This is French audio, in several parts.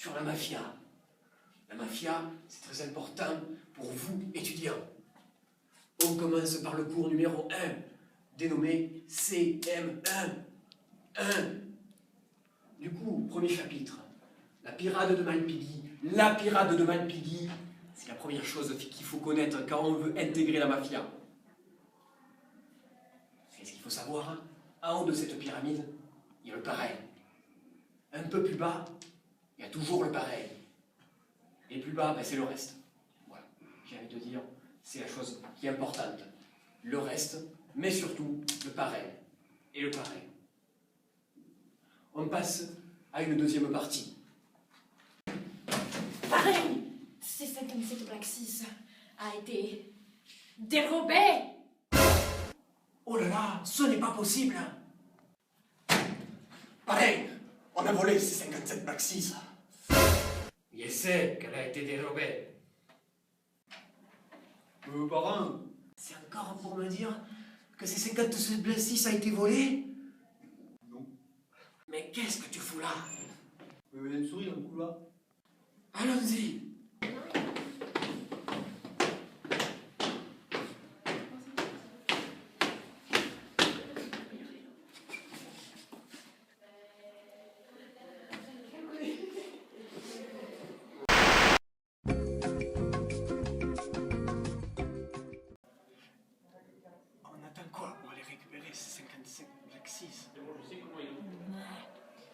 sur la mafia. La mafia, c'est très important pour vous, étudiants. On commence par le cours numéro 1, dénommé CM1. 1. Du coup, premier chapitre, la pirate de Malpighi. La pirate de Malpighi, c'est la première chose qu'il faut connaître quand on veut intégrer la mafia. Qu'est-ce qu'il faut savoir? En haut de cette pyramide, il y a le pareil. Un peu plus bas, il y a toujours le pareil. Et plus bas, ben, c'est le reste. Voilà, j'ai envie de dire, c'est la chose qui est importante. Le reste, mais surtout le pareil. Et le pareil. On passe à une deuxième partie. Pareil, C57 Black 6 a été dérobé. Oh là là, ce n'est pas possible. Pareil, on a volé ces 57 Black 6. Je sais qu'elle a été dérobée. Parrain, c'est encore pour me dire que ces 57 Black 6 a été volé? Non. Mais qu'est-ce que tu fous là? Il y a une souris dans le couloir. Allons-y. On attend quoi pour aller récupérer ces 57 Black 6?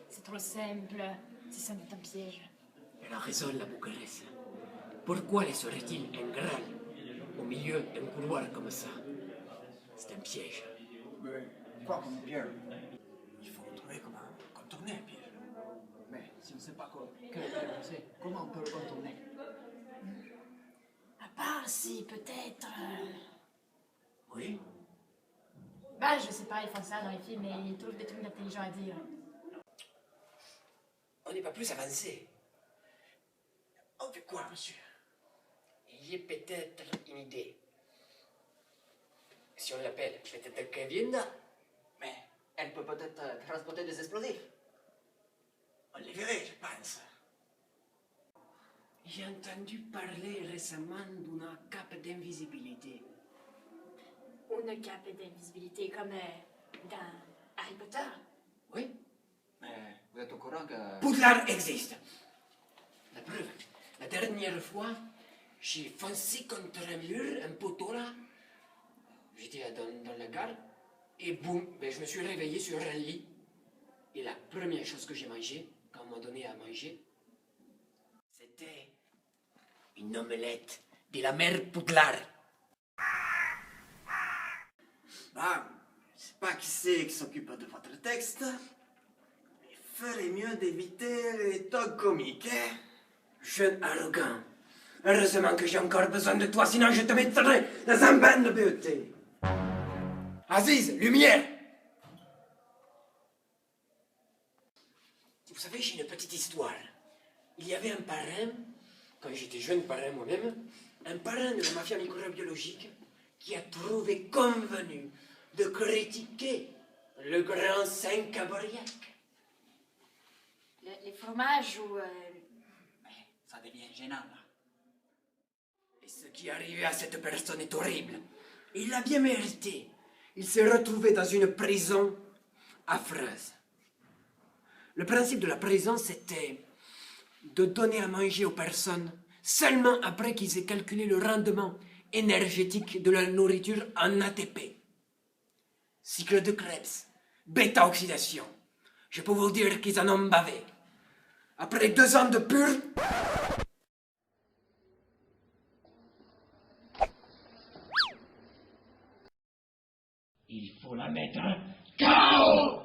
C'est trop simple, c'est sans doute un piège. Elle a raison, la Boucaresse. Pourquoi laisserait-il un Graal au milieu d'un couloir comme ça? C'est un piège. Mais quoi comme piège? Il faut trouver comment contourner un piège. Mais si on ne sait pas quoi, quel piège c'est, comment on peut le contourner? À part si peut-être... Oui? Bah je sais pas, ils font ça dans les films et ils trouvent des trucs intelligents à dire. On n'est pas plus avancé. On fait quoi, monsieur? Il y a peut-être une idée. Si on l'appelle peut-être Kevin, Mais elle peut peut-être transporter des explosifs. on les verrait, je pense. J'ai entendu parler récemment d'une cape d'invisibilité. Une cape d'invisibilité comme dans Harry Potter. Oui? Mais vous êtes au courant que... Poudlard existe. La preuve, la dernière fois, j'ai foncé contre un mur, un poteau là. J'étais dans la gare, et boum, ben, je me suis réveillé sur un lit. Et la première chose que j'ai mangée, quand on m'a donné à manger, c'était une omelette de la mère Poudlard. Bon, je sais pas qui c'est qui s'occupe de votre texte, mais il ferait mieux d'éviter les tocs comiques, hein? Jeune arrogant. Heureusement que j'ai encore besoin de toi, sinon je te mettrai dans un bain de beauté. Aziz, lumière! Vous savez, j'ai une petite histoire. Il y avait un parrain, quand j'étais jeune parrain moi-même, un parrain de la mafia microbiologique qui a trouvé convenu de critiquer le grand Saint-Caboriac. Les fromages ou... Ça devient gênant, là. Et ce qui est arrivé à cette personne est horrible. Il l'a bien mérité. Il s'est retrouvé dans une prison affreuse. Le principe de la prison, c'était de donner à manger aux personnes seulement après qu'ils aient calculé le rendement énergétique de la nourriture en ATP. Cycle de Krebs, bêta-oxydation. Je peux vous dire qu'ils en ont bavé. Après 2 ans de pur... Il faut la mettre KO!